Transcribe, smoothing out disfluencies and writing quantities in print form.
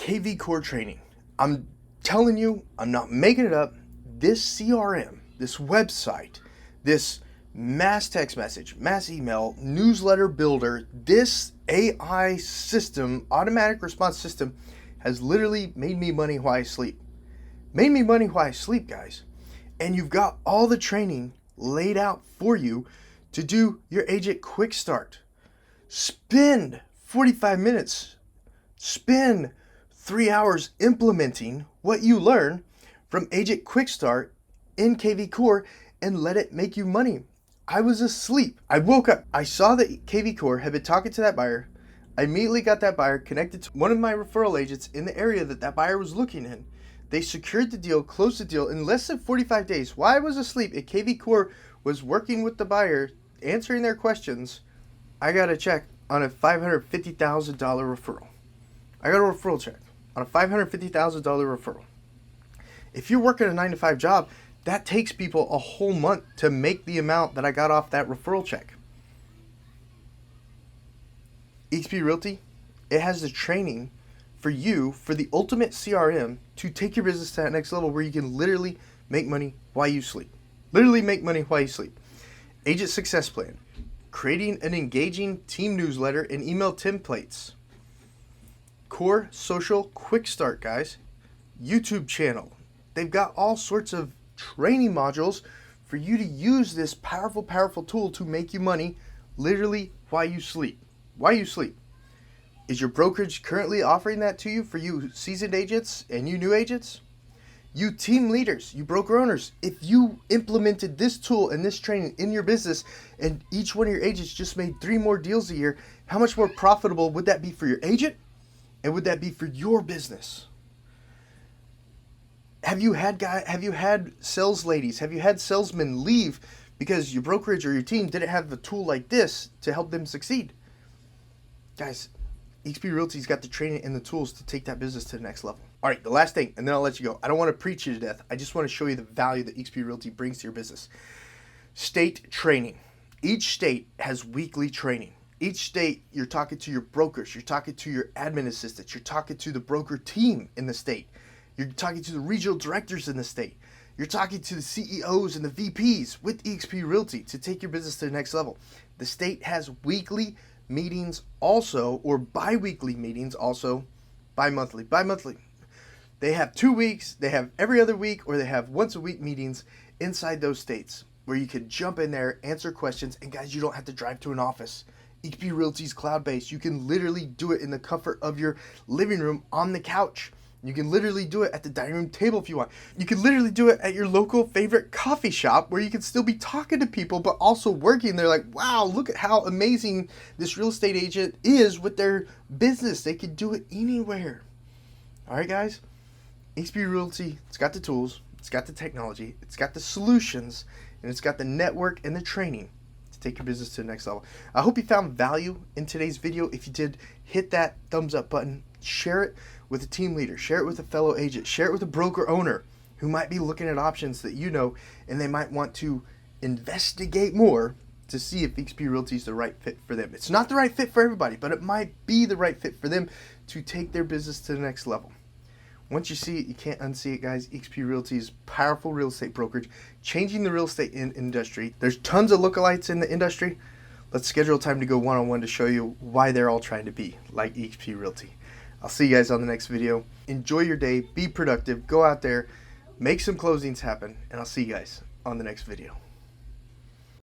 KV Core training. I'm telling you, I'm not making it up. This CRM, this website, this mass text message, mass email, newsletter builder, this AI system, automatic response system, has literally made me money while I sleep. Made me money while I sleep, guys. And you've got all the training laid out for you to do your agent quick start. Spend 45 minutes. Spend 3 hours implementing what you learn from Agent Quick Start in KV Core and let it make you money. I was asleep. I woke up. I saw that KV Core had been talking to that buyer. I immediately got that buyer connected to one of my referral agents in the area that buyer was looking in. They secured the deal, closed the deal in less than 45 days. While I was asleep and KV Core was working with the buyer, answering their questions, I got a check on a $550,000 referral. I got a referral check on a $550,000 referral. If you're working a 9-to-5 job, that takes people a whole month to make the amount that I got off that referral check. eXp Realty, it has the training for you for the ultimate CRM to take your business to that next level where you can literally make money while you sleep. Literally make money while you sleep. Agent Success Plan, creating an engaging team newsletter and email templates. Core Social Quick Start, guys. YouTube channel. They've got all sorts of training modules for you to use this powerful tool to make you money literally while you sleep. While you sleep. Is your brokerage currently offering that to you for you seasoned agents and you new agents? You team leaders, you broker owners, if you implemented this tool and this training in your business and each one of your agents just made 3 more deals a year, how much more profitable would that be for your agent? And would that be for your business? Have you had sales ladies, have you had salesmen leave because your brokerage or your team didn't have a tool like this to help them succeed? Guys, eXp Realty's got the training and the tools to take that business to the next level. All right, the last thing, and then I'll let you go. I don't want to preach you to death. I just want to show you the value that eXp Realty brings to your business. State training. Each state has weekly training. Each state, you're talking to your brokers, you're talking to your admin assistants, you're talking to the broker team in the state, you're talking to the regional directors in the state, you're talking to the CEOs and the VPs with eXp Realty to take your business to the next level. The state has weekly meetings also, or bi-weekly meetings also, bi-monthly. They have 2 weeks, they have every other week, or they have once a week meetings inside those states where you can jump in there, answer questions, and guys, you don't have to drive to an office. eXp Realty's cloud-based. You can literally do it in the comfort of your living room on the couch. You can literally do it at the dining room table if you want. You can literally do it at your local favorite coffee shop where you can still be talking to people but also working. They're like, wow, look at how amazing this real estate agent is with their business. They can do it anywhere. All right, guys? eXp Realty, it's got the tools, it's got the technology, it's got the solutions, and it's got the network and the training to take your business to the next level. I hope you found value in today's video. If you did, hit that thumbs up button, share it with a team leader, share it with a fellow agent, share it with a broker owner who might be looking at options that you know, and they might want to investigate more to see if eXp Realty is the right fit for them. It's not the right fit for everybody, but it might be the right fit for them to take their business to the next level. Once you see it, you can't unsee it, guys. eXp Realty's powerful real estate brokerage, changing the real estate industry. There's tons of lookalikes in the industry. Let's schedule time to go one-on-one to show you why they're all trying to be like eXp Realty. I'll see you guys on the next video. Enjoy your day. Be productive. Go out there. Make some closings happen. And I'll see you guys on the next video.